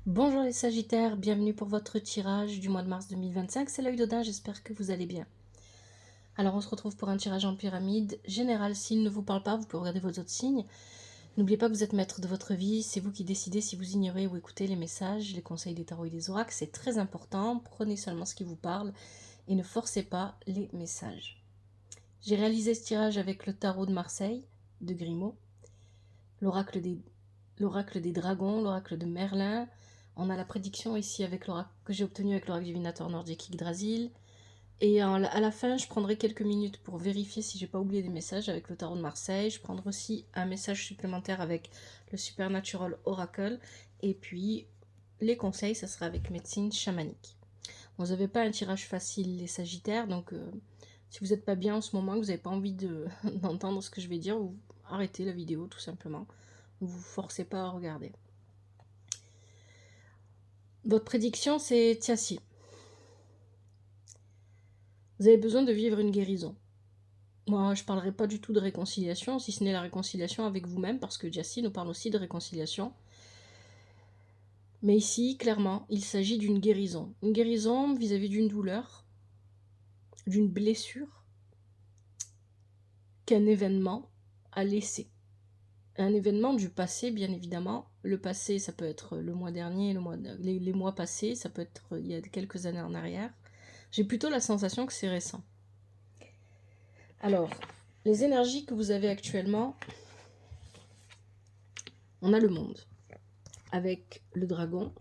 Bonjour les Sagittaires, bienvenue pour votre tirage du mois de mars 2025, c'est l'œil d'Odin, j'espère que vous allez bien. Alors on se retrouve pour un tirage en pyramide général. S'il ne vous parle pas, vous pouvez regarder vos autres signes. N'oubliez pas que vous êtes maître de votre vie, c'est vous qui décidez si vous ignorez ou écoutez les messages, les conseils des tarots et des oracles, c'est très important, prenez seulement ce qui vous parle et ne forcez pas les messages. J'ai réalisé ce tirage avec le tarot de Marseille, de Grimaud, l'oracle des dragons, l'oracle de Merlin. On a la prédiction ici avec l'oracle que j'ai obtenu avec l'oracle divinateur nordique Yggdrasil. Et à la fin, je prendrai quelques minutes pour vérifier si j'ai pas oublié des messages avec le tarot de Marseille. Je prendrai aussi un message supplémentaire avec le Supernatural Oracle. Et puis, les conseils, ça sera avec médecine chamanique. Bon, vous n'avez pas un tirage facile, les Sagittaires, donc si vous n'êtes pas bien en ce moment, que vous n'avez pas envie d'entendre ce que je vais dire, vous arrêtez la vidéo tout simplement. Ne vous forcez pas à regarder. Votre prédiction, c'est Tiassi. Vous avez besoin de vivre une guérison. Moi, je ne parlerai pas du tout de réconciliation, si ce n'est la réconciliation avec vous-même, parce que Tiassi nous parle aussi de réconciliation. Mais ici, clairement, il s'agit d'une guérison. Une guérison vis-à-vis d'une douleur, d'une blessure, qu'un événement a laissé. Un événement du passé, bien évidemment. Le passé, ça peut être le mois dernier, les mois passés, ça peut être il y a quelques années en arrière. J'ai plutôt la sensation que c'est récent. Alors, les énergies que vous avez actuellement, on a le monde, avec le dragon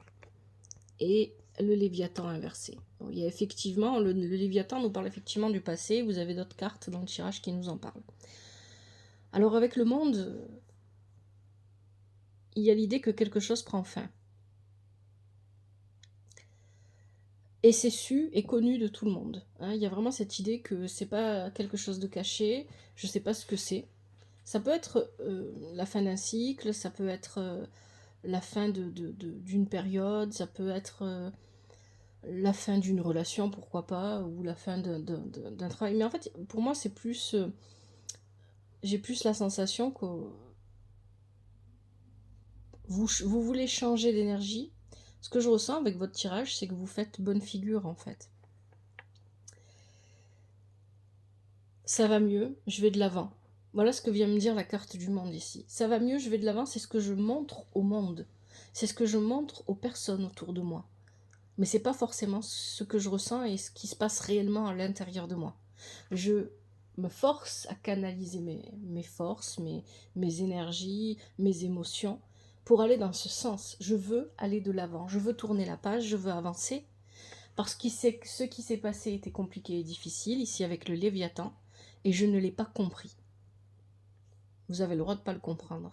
et le Léviathan inversé. Donc, il y a effectivement, le Léviathan nous parle effectivement du passé, vous avez d'autres cartes dans le tirage qui nous en parlent. Alors avec le monde, il y a l'idée que quelque chose prend fin. Et c'est su et connu de tout le monde. Hein. Il y a vraiment cette idée que c'est pas quelque chose de caché, je sais pas ce que c'est. Ça peut être la fin d'un cycle, ça peut être la fin d'une période, ça peut être la fin d'une relation, pourquoi pas, ou la fin d'un travail. Mais en fait, pour moi, c'est plus... j'ai plus la sensation que vous voulez changer d'énergie. Ce que je ressens avec votre tirage, c'est que vous faites bonne figure, en fait. Ça va mieux, je vais de l'avant. Voilà ce que vient me dire la carte du monde ici. Ça va mieux, je vais de l'avant, c'est ce que je montre au monde. C'est ce que je montre aux personnes autour de moi. Mais c'est pas forcément ce que je ressens et ce qui se passe réellement à l'intérieur de moi. Je me force à canaliser mes forces, mes énergies, mes émotions, pour aller dans ce sens. Je veux aller de l'avant, je veux tourner la page, je veux avancer, parce que ce qui s'est passé était compliqué et difficile, ici avec le Léviathan, et je ne l'ai pas compris. Vous avez le droit de ne pas le comprendre,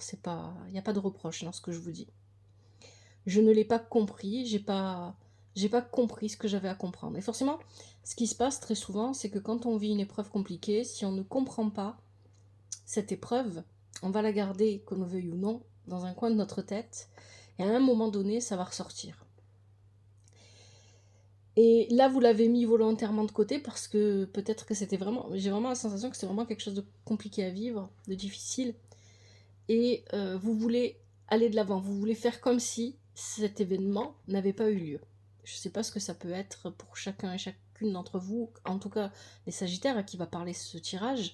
il n'y a pas de reproche dans ce que je vous dis. Je ne l'ai pas compris, j'ai pas compris ce que j'avais à comprendre. Et forcément, ce qui se passe très souvent, c'est que quand on vit une épreuve compliquée, si on ne comprend pas cette épreuve, on va la garder, qu'on le veuille ou non, dans un coin de notre tête, et à un moment donné, ça va ressortir. Et là, vous l'avez mis volontairement de côté parce que peut-être que c'était vraiment... J'ai vraiment la sensation que c'est vraiment quelque chose de compliqué à vivre, de difficile. Et vous voulez aller de l'avant, vous voulez faire comme si cet événement n'avait pas eu lieu. Je ne sais pas ce que ça peut être pour chacun et chacune d'entre vous, en tout cas les Sagittaires à qui va parler ce tirage,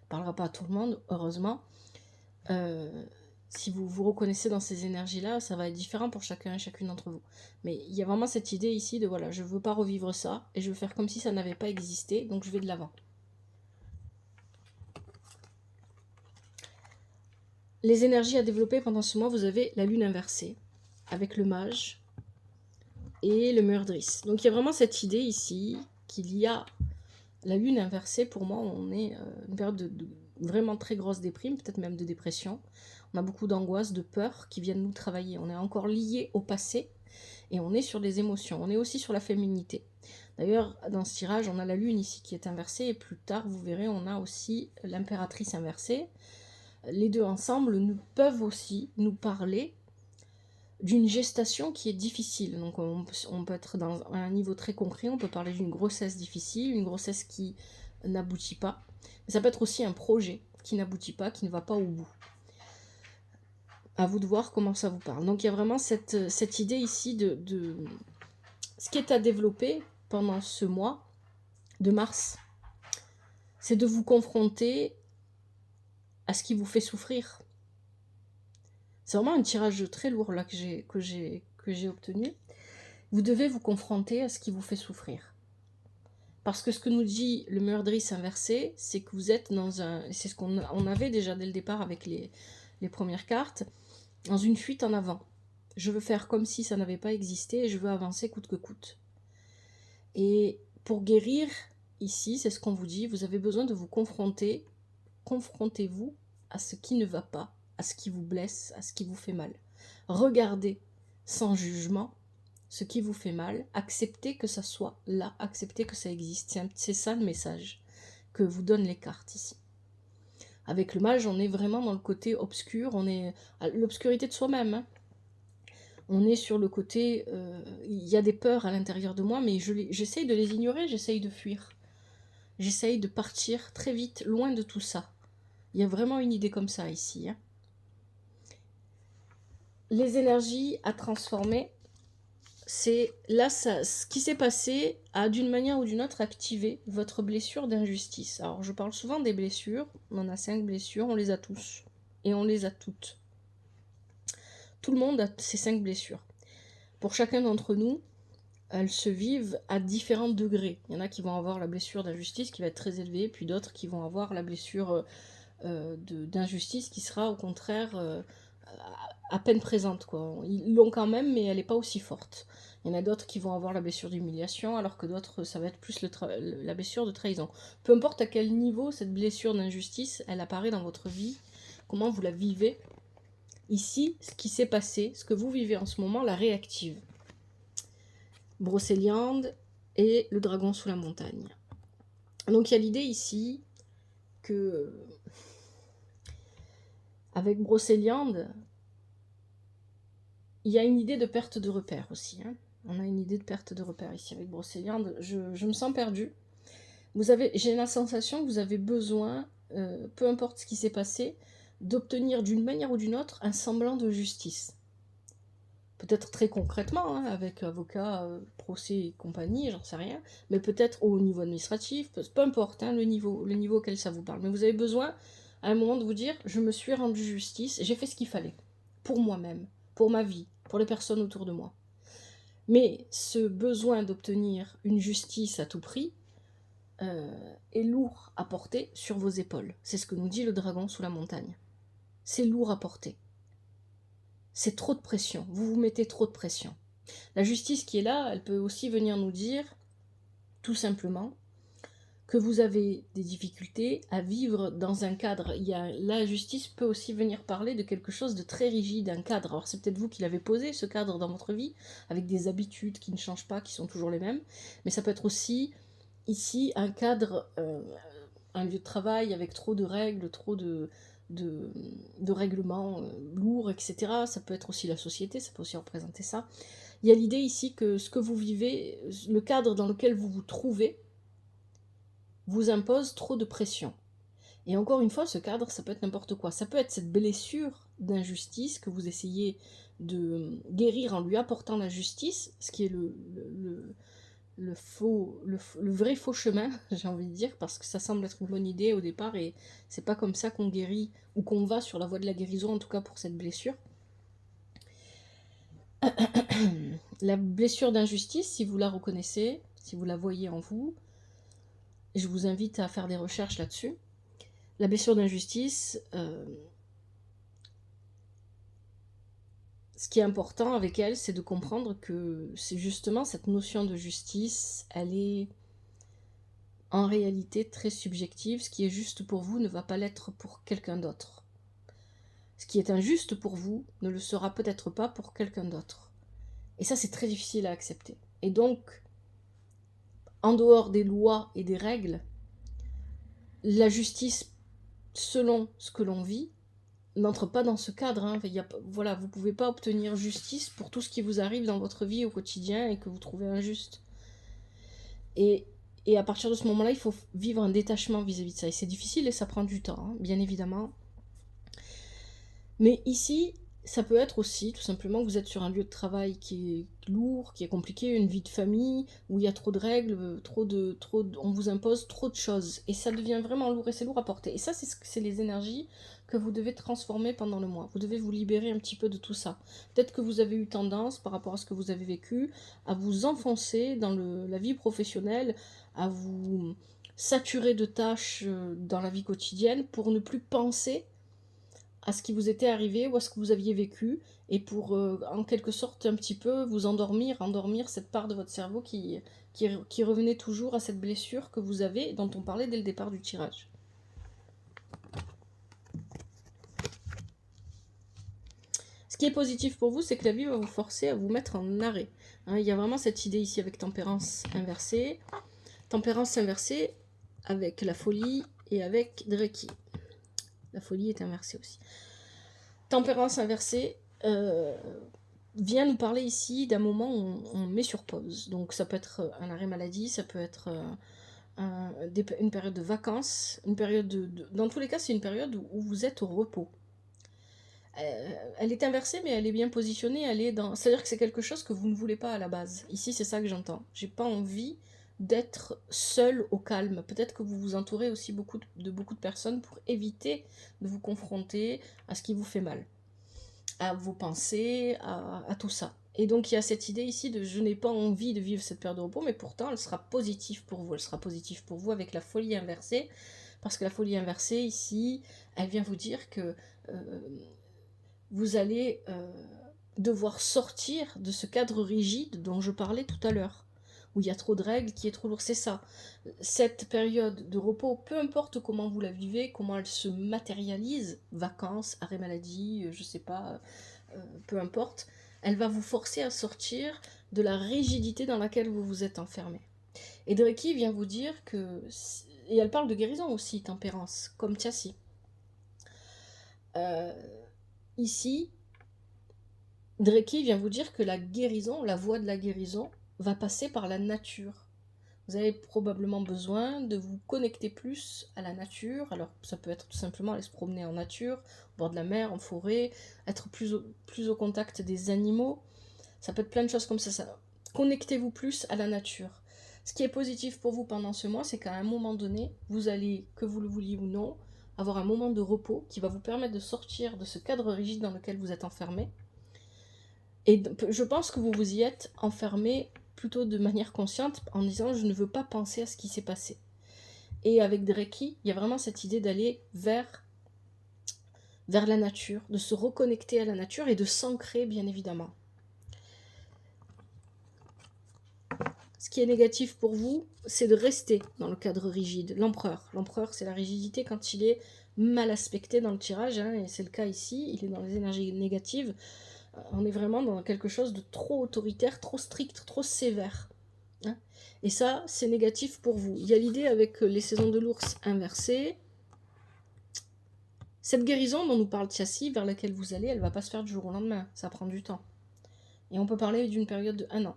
ne parlera pas à tout le monde, heureusement. Si vous vous reconnaissez dans ces énergies-là, ça va être différent pour chacun et chacune d'entre vous. Mais il y a vraiment cette idée ici de voilà, je ne veux pas revivre ça, et je veux faire comme si ça n'avait pas existé, donc je vais de l'avant. Les énergies à développer pendant ce mois, vous avez la lune inversée, avec le mage et le meurtrice. Donc il y a vraiment cette idée ici qu'il y a la lune inversée. Pour moi, on est une période de vraiment très grosse déprime, peut-être même de dépression. On a beaucoup d'angoisse, de peur qui viennent nous travailler. On est encore lié au passé et on est sur les émotions. On est aussi sur la féminité. D'ailleurs, dans ce tirage, on a la lune ici qui est inversée et plus tard, vous verrez, on a aussi l'impératrice inversée. Les deux ensemble nous peuvent aussi nous parler d'une gestation qui est difficile. Donc on peut être dans un niveau très concret, on peut parler d'une grossesse difficile, une grossesse qui n'aboutit pas. Mais ça peut être aussi un projet qui n'aboutit pas, qui ne va pas au bout. À vous de voir comment ça vous parle. Donc il y a vraiment cette idée ici de ce qui est à développer pendant ce mois de mars, c'est de vous confronter à ce qui vous fait souffrir. C'est vraiment un tirage très lourd là que j'ai obtenu. Vous devez vous confronter à ce qui vous fait souffrir. Parce que ce que nous dit le meurtrier inversé, c'est que vous êtes dans un... C'est ce qu'on avait déjà dès le départ avec les premières cartes, dans une fuite en avant. Je veux faire comme si ça n'avait pas existé et je veux avancer coûte que coûte. Et pour guérir, ici, c'est ce qu'on vous dit, vous avez besoin de vous confronter. Confrontez-vous à ce qui ne va pas, à ce qui vous blesse, à ce qui vous fait mal. Regardez sans jugement ce qui vous fait mal, acceptez que ça soit là, acceptez que ça existe. C'est ça le message que vous donnent les cartes ici. Avec le mage, on est vraiment dans le côté obscur, on est à l'obscurité de soi-même. Hein. On est sur le côté, il y a des peurs à l'intérieur de moi, mais j'essaye de les ignorer, j'essaye de fuir. J'essaye de partir très vite, loin de tout ça. Il y a vraiment une idée comme ça ici. Hein. Les énergies à transformer, c'est là, ce qui s'est passé a d'une manière ou d'une autre activé votre blessure d'injustice. Alors je parle souvent des blessures, on en a 5 blessures, on les a tous. Et on les a toutes. Tout le monde a ces 5 blessures. Pour chacun d'entre nous, elles se vivent à différents degrés. Il y en a qui vont avoir la blessure d'injustice qui va être très élevée, puis d'autres qui vont avoir la blessure d'injustice qui sera au contraire à peine présente. Quoi. Ils l'ont quand même, mais elle n'est pas aussi forte. Il y en a d'autres qui vont avoir la blessure d'humiliation, alors que d'autres, ça va être plus la blessure de trahison. Peu importe à quel niveau cette blessure d'injustice, elle apparaît dans votre vie, comment vous la vivez. Ici, ce qui s'est passé, ce que vous vivez en ce moment, la réactive. Brocéliande et le dragon sous la montagne. Donc il y a l'idée ici que avec Brocéliande, il y a une idée de perte de repère aussi. Hein. On a une idée de perte de repère ici avec Brocéliande. Je me sens perdue. J'ai la sensation que vous avez besoin, peu importe ce qui s'est passé, d'obtenir d'une manière ou d'une autre un semblant de justice. Peut-être très concrètement, hein, avec avocat, procès et compagnie, j'en sais rien, mais peut-être au niveau administratif, peu importe hein, le niveau auquel ça vous parle. Mais vous avez besoin, à un moment, de vous dire, je me suis rendu justice, j'ai fait ce qu'il fallait, pour moi-même, pour ma vie, pour les personnes autour de moi. Mais ce besoin d'obtenir une justice à tout prix est lourd à porter sur vos épaules. C'est ce que nous dit le dragon sous la montagne. C'est lourd à porter. C'est trop de pression, vous vous mettez trop de pression. La justice qui est là, elle peut aussi venir nous dire, tout simplement, que vous avez des difficultés à vivre dans un cadre. La justice peut aussi venir parler de quelque chose de très rigide, un cadre. Alors c'est peut-être vous qui l'avez posé, ce cadre dans votre vie, avec des habitudes qui ne changent pas, qui sont toujours les mêmes, mais ça peut être aussi, ici, un cadre, un lieu de travail avec trop de règles, trop de règlements lourds, etc. Ça peut être aussi la société, ça peut aussi représenter ça. Il y a l'idée ici que ce que vous vivez, le cadre dans lequel vous vous trouvez, vous impose trop de pression. Et encore une fois, ce cadre, ça peut être n'importe quoi. Ça peut être cette blessure d'injustice que vous essayez de guérir en lui apportant la justice, ce qui est le vrai faux chemin, j'ai envie de dire, parce que ça semble être une bonne idée au départ, et c'est pas comme ça qu'on guérit, ou qu'on va sur la voie de la guérison, en tout cas pour cette blessure. La blessure d'injustice, si vous la reconnaissez, si vous la voyez en vous, je vous invite à faire des recherches là-dessus. La blessure d'injustice, ce qui est important avec elle, c'est de comprendre que c'est justement cette notion de justice, elle est en réalité très subjective. Ce qui est juste pour vous ne va pas l'être pour quelqu'un d'autre. Ce qui est injuste pour vous ne le sera peut-être pas pour quelqu'un d'autre. Et ça, c'est très difficile à accepter. Et donc, en dehors des lois et des règles, la justice, selon ce que l'on vit, n'entre pas dans ce cadre. Hein. Voilà, vous ne pouvez pas obtenir justice pour tout ce qui vous arrive dans votre vie au quotidien et que vous trouvez injuste. Et à partir de ce moment-là, il faut vivre un détachement vis-à-vis de ça. Et c'est difficile et ça prend du temps, hein, bien évidemment. Mais ici, Ça peut être aussi, tout simplement, que vous êtes sur un lieu de travail qui est lourd, qui est compliqué, une vie de famille, où il y a trop de règles, on vous impose trop de choses. Et ça devient vraiment lourd, et c'est lourd à porter. Et ça, c'est les énergies que vous devez transformer pendant le mois. Vous devez vous libérer un petit peu de tout ça. Peut-être que vous avez eu tendance, par rapport à ce que vous avez vécu, à vous enfoncer dans la vie professionnelle, à vous saturer de tâches dans la vie quotidienne pour ne plus penser à ce qui vous était arrivé ou à ce que vous aviez vécu, et pour, en quelque sorte, un petit peu vous endormir cette part de votre cerveau qui revenait toujours à cette blessure que vous avez, dont on parlait dès le départ du tirage. Ce qui est positif pour vous, c'est que la vie va vous forcer à vous mettre en arrêt. Hein, il y a vraiment cette idée ici avec tempérance inversée. Tempérance inversée avec la folie et avec Dreki. La folie est inversée aussi. Tempérance inversée vient nous parler ici d'un moment où on met sur pause. Donc ça peut être un arrêt maladie, ça peut être une période de vacances, une période dans tous les cas, c'est une période où vous êtes au repos. Elle est inversée, mais elle est bien positionnée. C'est-à-dire que c'est quelque chose que vous ne voulez pas à la base. Ici, c'est ça que j'entends. J'ai pas envie d'être seul au calme. Peut-être que vous vous entourez aussi beaucoup de personnes pour éviter de vous confronter à ce qui vous fait mal, à vos pensées, à tout ça. Et donc il y a cette idée ici de je n'ai pas envie de vivre cette période de repos, mais pourtant elle sera positive pour vous. Elle sera positive pour vous avec la folie inversée, parce que la folie inversée ici, elle vient vous dire que vous allez devoir sortir de ce cadre rigide dont je parlais tout à l'heure, où il y a trop de règles, qui est trop lourd. C'est ça. Cette période de repos, peu importe comment vous la vivez, comment elle se matérialise, vacances, arrêt maladie, je sais pas, peu importe, elle va vous forcer à sortir de la rigidité dans laquelle vous vous êtes enfermé. Et Dreki vient vous dire que, et elle parle de guérison aussi, tempérance, comme Tiassi. Ici, Dreki vient vous dire que la guérison, la voie de la guérison, va passer par la nature. Vous avez probablement besoin de vous connecter plus à la nature. Alors ça peut être tout simplement aller se promener en nature, au bord de la mer, en forêt, être plus au contact des animaux. Ça peut être plein de choses comme ça. Connectez-vous plus à la nature. Ce qui est positif pour vous pendant ce mois, c'est qu'à un moment donné, vous allez, que vous le vouliez ou non, avoir un moment de repos qui va vous permettre de sortir de ce cadre rigide dans lequel vous êtes enfermé. Et je pense que vous vous y êtes enfermé plutôt de manière consciente en disant je ne veux pas penser à ce qui s'est passé. Et avec Dreki, il y a vraiment cette idée d'aller vers la nature, de se reconnecter à la nature et de s'ancrer bien évidemment. Ce qui est négatif pour vous, c'est de rester dans le cadre rigide. L'empereur, c'est la rigidité quand il est mal aspecté dans le tirage, hein, et c'est le cas ici, il est dans les énergies négatives. On est vraiment dans quelque chose de trop autoritaire, trop strict, trop sévère. Hein, et ça, c'est négatif pour vous. Il y a l'idée avec les saisons de l'ours inversées. Cette guérison dont nous parle Tiassi, vers laquelle vous allez, elle ne va pas se faire du jour au lendemain. Ça prend du temps. Et on peut parler d'une période de 1 an.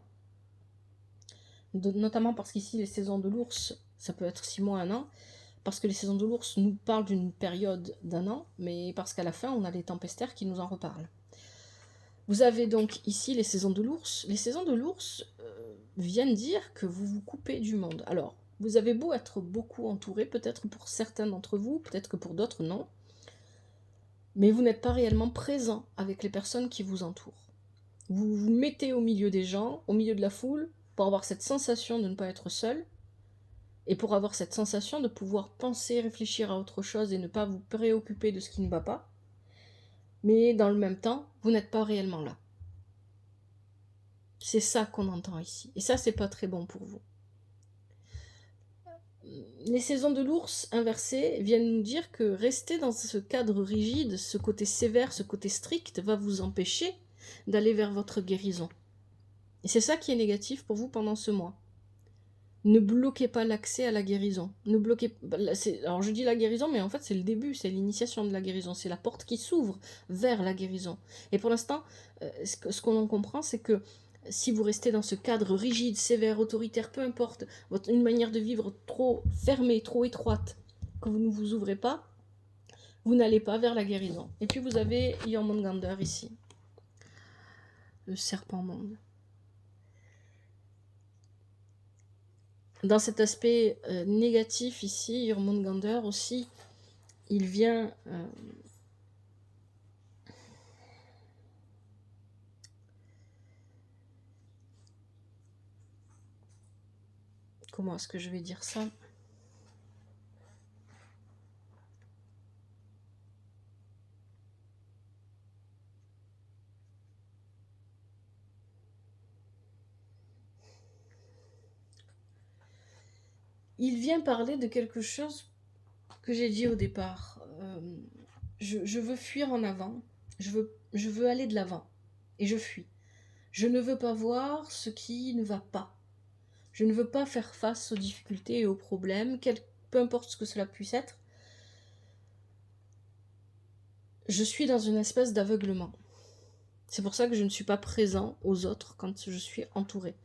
Notamment parce qu'ici, les saisons de l'ours, ça peut être 6 mois, 1 an. Parce que les saisons de l'ours nous parlent d'une période d'1 an, mais parce qu'à la fin, on a les tempestaires qui nous en reparlent. Vous avez donc ici les saisons de l'ours. Les saisons de l'ours viennent dire que vous vous coupez du monde. Alors, vous avez beau être beaucoup entouré, peut-être pour certains d'entre vous, peut-être que pour d'autres, non. Mais vous n'êtes pas réellement présent avec les personnes qui vous entourent. Vous vous mettez au milieu des gens, au milieu de la foule, pour avoir cette sensation de ne pas être seul, et pour avoir cette sensation de pouvoir penser, réfléchir à autre chose et ne pas vous préoccuper de ce qui ne va pas. Mais dans le même temps, vous n'êtes pas réellement là. C'est ça qu'on entend ici. Et ça, c'est pas très bon pour vous. Les saisons de l'ours inversées viennent nous dire que rester dans ce cadre rigide, ce côté sévère, ce côté strict, va vous empêcher d'aller vers votre guérison. Et c'est ça qui est négatif pour vous pendant ce mois. Ne bloquez pas l'accès à la guérison. Ne bloquez. Alors je dis la guérison, mais en fait c'est le début, c'est l'initiation de la guérison, c'est la porte qui s'ouvre vers la guérison. Et pour l'instant, ce qu'on en comprend, c'est que si vous restez dans ce cadre rigide, sévère, autoritaire, peu importe, une manière de vivre trop fermée, trop étroite, que vous ne vous ouvrez pas, vous n'allez pas vers la guérison. Et puis vous avez Jormungandr ici, le serpent monde. Dans cet aspect négatif ici, Jormungandr aussi, il vient... comment est-ce que je vais dire ça? Il vient parler de quelque chose que j'ai dit au départ. Je veux fuir en avant, je veux aller de l'avant, et je fuis. Je ne veux pas voir ce qui ne va pas. Je ne veux pas faire face aux difficultés et aux problèmes, peu importe ce que cela puisse être. Je suis dans une espèce d'aveuglement. C'est pour ça que je ne suis pas présent aux autres quand je suis entouré.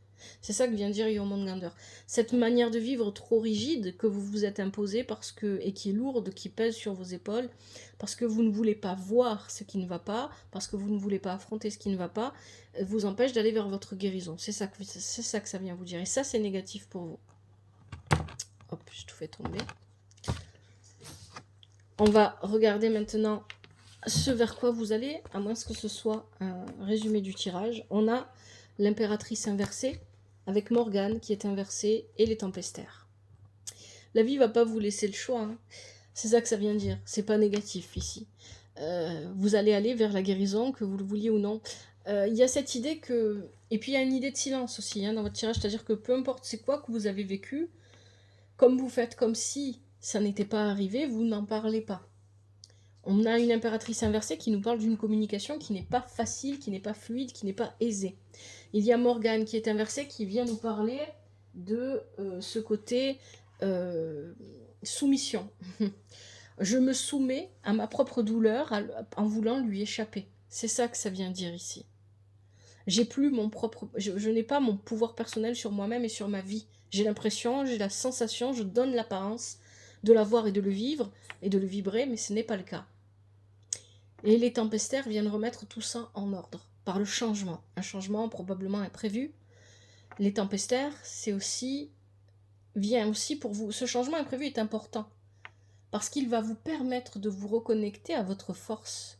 C'est ça que vient dire Jormungandr. Cette manière de vivre trop rigide que vous vous êtes imposée et qui est lourde, qui pèse sur vos épaules, parce que vous ne voulez pas voir ce qui ne va pas, parce que vous ne voulez pas affronter ce qui ne va pas, vous empêche d'aller vers votre guérison. C'est ça que ça vient vous dire. Et ça, c'est négatif pour vous. Hop, je tout fais tomber. On va regarder maintenant ce vers quoi vous allez, à moins que ce soit un résumé du tirage. On a l'impératrice inversée, avec Morgane qui est inversée, et les tempestaires. La vie va pas vous laisser le choix, hein. C'est ça que ça vient dire, c'est pas négatif ici. Vous allez aller vers la guérison, que vous le vouliez ou non. Il y a cette idée que... Et puis il y a une idée de silence aussi, hein, dans votre tirage, c'est-à-dire que peu importe c'est quoi que vous avez vécu, comme vous faites comme si ça n'était pas arrivé, vous n'en parlez pas. On a une impératrice inversée qui nous parle d'une communication qui n'est pas facile, qui n'est pas fluide, qui n'est pas aisée. Il y a Morgane qui est inversée, qui vient nous parler de ce côté soumission. Je me soumets à ma propre douleur en voulant lui échapper. C'est ça que ça vient dire ici. J'ai plus mon propre... Je n'ai pas mon pouvoir personnel sur moi-même et sur ma vie. J'ai l'impression, j'ai la sensation, je donne l'apparence de l'avoir et de le vivre et de le vibrer, mais ce n'est pas le cas. Et les tempestaires viennent remettre tout ça en ordre, par le changement. Un changement probablement imprévu. Les tempestaires, vient aussi pour vous. Ce changement imprévu est important, parce qu'il va vous permettre de vous reconnecter à votre force,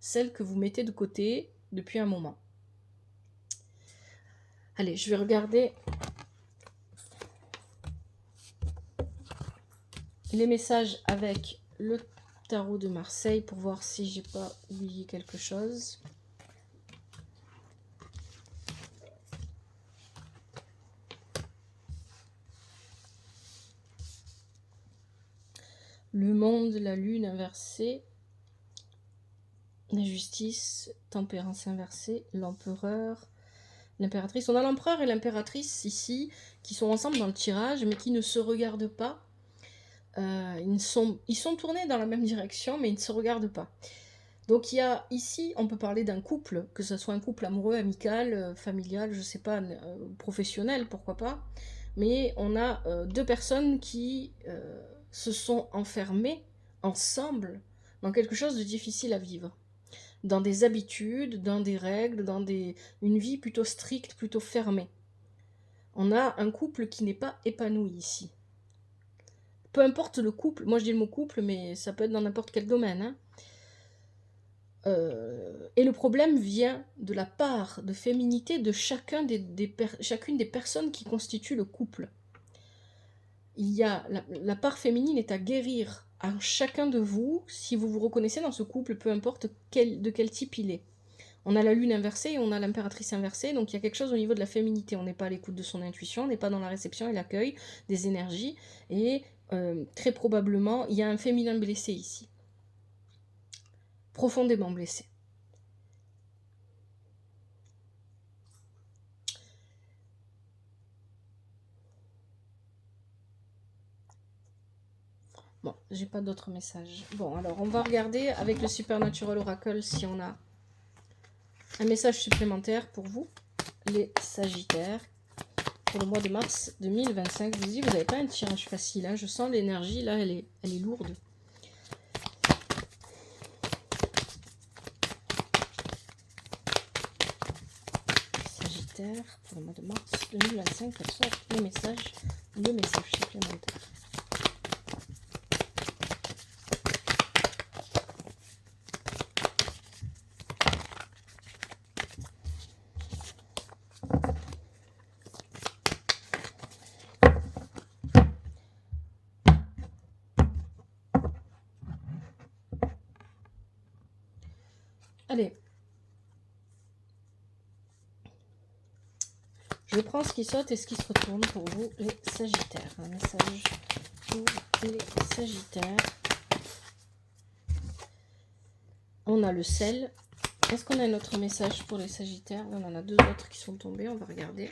celle que vous mettez de côté depuis un moment. Allez, je vais regarder les messages avec le tarot de Marseille pour voir si j'ai pas oublié quelque chose. Le monde, la lune inversée, la justice, tempérance inversée, l'empereur, l'impératrice. On a l'empereur et l'impératrice ici qui sont ensemble dans le tirage mais qui ne se regardent pas. Ils sont tournés dans la même direction, mais ils ne se regardent pas. Donc il y a ici, on peut parler d'un couple, que ce soit un couple amoureux, amical, familial, je sais pas, professionnel, pourquoi pas. Mais on a deux personnes qui se sont enfermées ensemble dans quelque chose de difficile à vivre. Dans des habitudes, dans des règles, une vie plutôt stricte, plutôt fermée. On a un couple qui n'est pas épanoui ici. Peu importe le couple, moi je dis le mot couple, mais ça peut être dans n'importe quel domaine. Hein. Et le problème vient de la part de féminité de chacune des personnes qui constituent le couple. Il y a la part féminine est à guérir à chacun de vous, si vous vous reconnaissez dans ce couple, peu importe de quel type il est. On a la lune inversée et on a l'impératrice inversée, donc il y a quelque chose au niveau de la féminité. On n'est pas à l'écoute de son intuition, on n'est pas dans la réception et l'accueil des énergies, et très probablement, il y a un féminin blessé ici. Profondément blessé. Bon, j'ai pas d'autres messages. Bon, alors on va regarder avec le Supernatural Oracle si on a un message supplémentaire pour vous, les Sagittaires, pour le mois de mars 2025. Je vous dis, vous n'avez pas un tirage facile. Hein. Je sens l'énergie, là, elle est lourde. Sagittaire pour le mois de mars 2025. Quels sont les messages, le message supplémentaire? Allez, je prends ce qui saute et ce qui se retourne pour vous, les Sagittaires. Un message pour les Sagittaires. On a le sel. Est-ce qu'on a un autre message pour les Sagittaires? On en a deux autres qui sont tombés, on va regarder.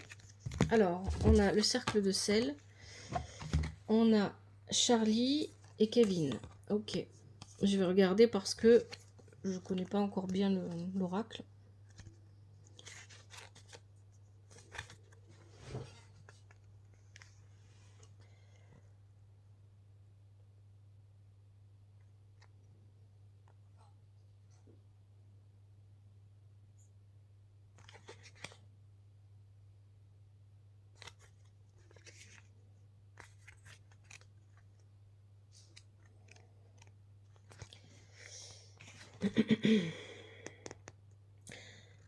Alors, on a le cercle de sel. On a Charlie et Kevin. Ok, je vais regarder parce que je ne connais pas encore bien l'oracle.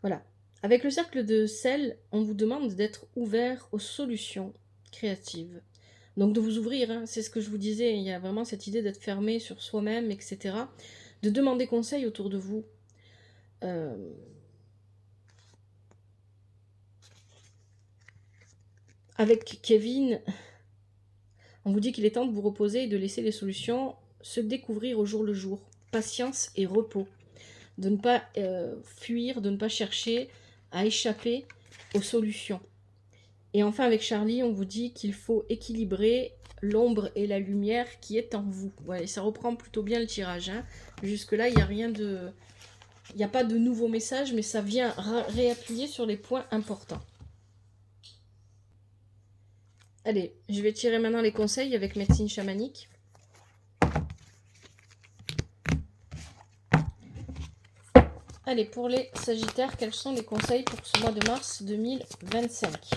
Voilà. Avec le cercle de sel, on vous demande d'être ouvert aux solutions créatives. Donc de vous ouvrir, hein, c'est ce que je vous disais, il y a vraiment cette idée d'être fermé sur soi-même, etc. De demander conseil autour de vous. Avec Kevin, on vous dit qu'il est temps de vous reposer et de laisser les solutions se découvrir au jour le jour. Patience et repos. De ne pas fuir, de ne pas chercher à échapper aux solutions. Et enfin, avec Charlie, on vous dit qu'il faut équilibrer l'ombre et la lumière qui est en vous. Voilà, et ça reprend plutôt bien le tirage. Hein. Jusque-là, il n'y a rien de... Il n'y a pas de nouveau message, mais ça vient réappuyer sur les points importants. Allez, je vais tirer maintenant les conseils avec médecine chamanique. Allez, pour les Sagittaires, quels sont les conseils pour ce mois de mars 2025?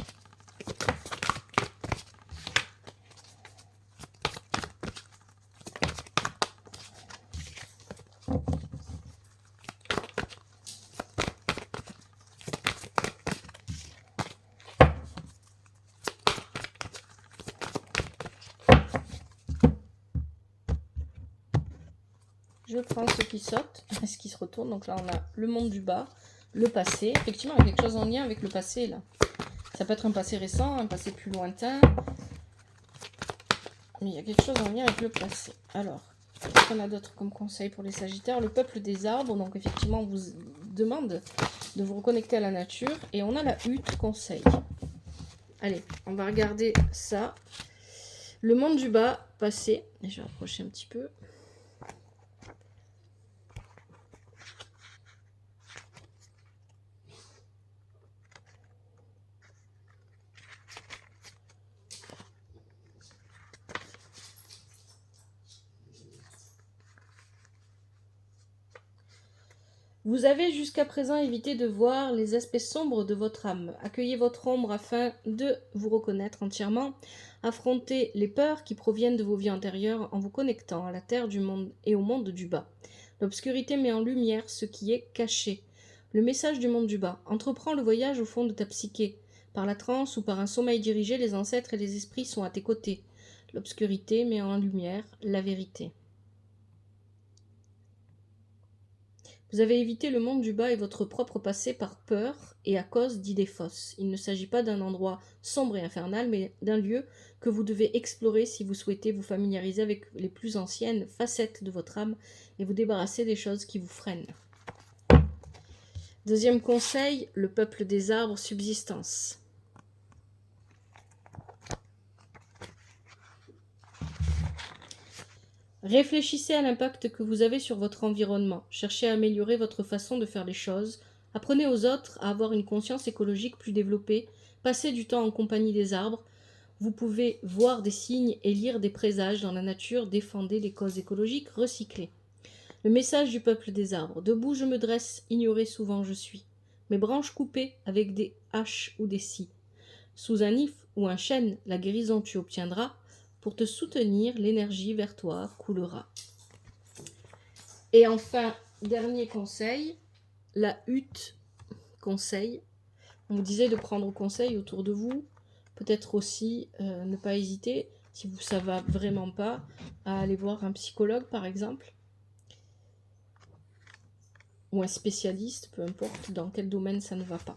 Je prends ce qui saute, ce qui se retourne. Donc là, on a le monde du bas, le passé. Effectivement, il y a quelque chose en lien avec le passé, là. Ça peut être un passé récent, un passé plus lointain. Mais il y a quelque chose en lien avec le passé. Alors, qu'est-ce qu'on a d'autre comme conseil pour les Sagittaires? Le peuple des arbres. Donc, effectivement, on vous demande de vous reconnecter à la nature. Et on a la hutte conseil. Allez, on va regarder ça. Le monde du bas, passé. Et je vais approcher un petit peu. Vous avez jusqu'à présent évité de voir les aspects sombres de votre âme. Accueillez votre ombre afin de vous reconnaître entièrement. Affrontez les peurs qui proviennent de vos vies antérieures en vous connectant à la terre du monde et au monde du bas. L'obscurité met en lumière ce qui est caché. Le message du monde du bas. Entreprends le voyage au fond de ta psyché. Par la transe ou par un sommeil dirigé, les ancêtres et les esprits sont à tes côtés. L'obscurité met en lumière la vérité. Vous avez évité le monde du bas et votre propre passé par peur et à cause d'idées fausses. Il ne s'agit pas d'un endroit sombre et infernal, mais d'un lieu que vous devez explorer si vous souhaitez vous familiariser avec les plus anciennes facettes de votre âme et vous débarrasser des choses qui vous freinent. Deuxième conseil, le peuple des arbres, subsistance. Réfléchissez à l'impact que vous avez sur votre environnement. Cherchez à améliorer votre façon de faire les choses. Apprenez aux autres à avoir une conscience écologique plus développée. Passez du temps en compagnie des arbres. Vous pouvez voir des signes et lire des présages dans la nature. Défendez les causes écologiques. Recyclez. Le message du peuple des arbres. Debout je me dresse, ignoré souvent je suis. mes branches coupées avec des haches ou des scies. Sous un if ou un chêne, la guérison tu obtiendras. Pour te soutenir, l'énergie vers toi coulera. Et enfin, dernier conseil, la hutte conseil. On vous disait de prendre conseil autour de vous. Peut-être aussi ne pas hésiter, si ça va vraiment pas, à aller voir un psychologue par exemple. Ou un spécialiste, peu importe dans quel domaine ça ne va pas.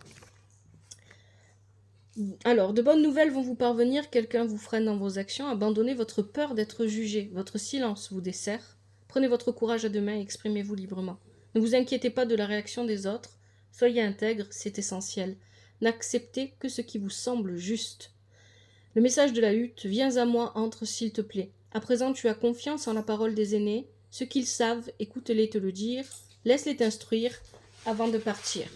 Alors, de bonnes nouvelles vont vous parvenir, quelqu'un vous freine dans vos actions, abandonnez votre peur d'être jugé, votre silence vous dessert, prenez votre courage à deux mains et exprimez-vous librement. Ne vous inquiétez pas de la réaction des autres, soyez intègre, c'est essentiel. N'acceptez que ce qui vous semble juste. Le message de la hutte, viens à moi, entre s'il te plaît. À présent tu as confiance en la parole des aînés, ce qu'ils savent, écoute-les te le dire, laisse-les t'instruire avant de partir.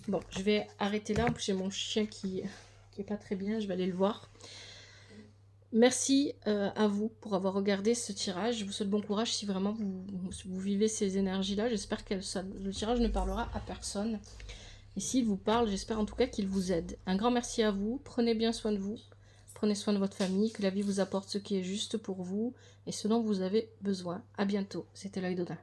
Bon, je vais arrêter là. En plus, j'ai mon chien qui est pas très bien. Je vais aller le voir. Merci à vous pour avoir regardé ce tirage. Je vous souhaite bon courage si vraiment vous vivez ces énergies-là. J'espère que le tirage ne parlera à personne. Et s'il vous parle, j'espère en tout cas qu'il vous aide. Un grand merci à vous. Prenez bien soin de vous. Prenez soin de votre famille. Que la vie vous apporte ce qui est juste pour vous et ce dont vous avez besoin. À bientôt. C'était l'œil d'Odin.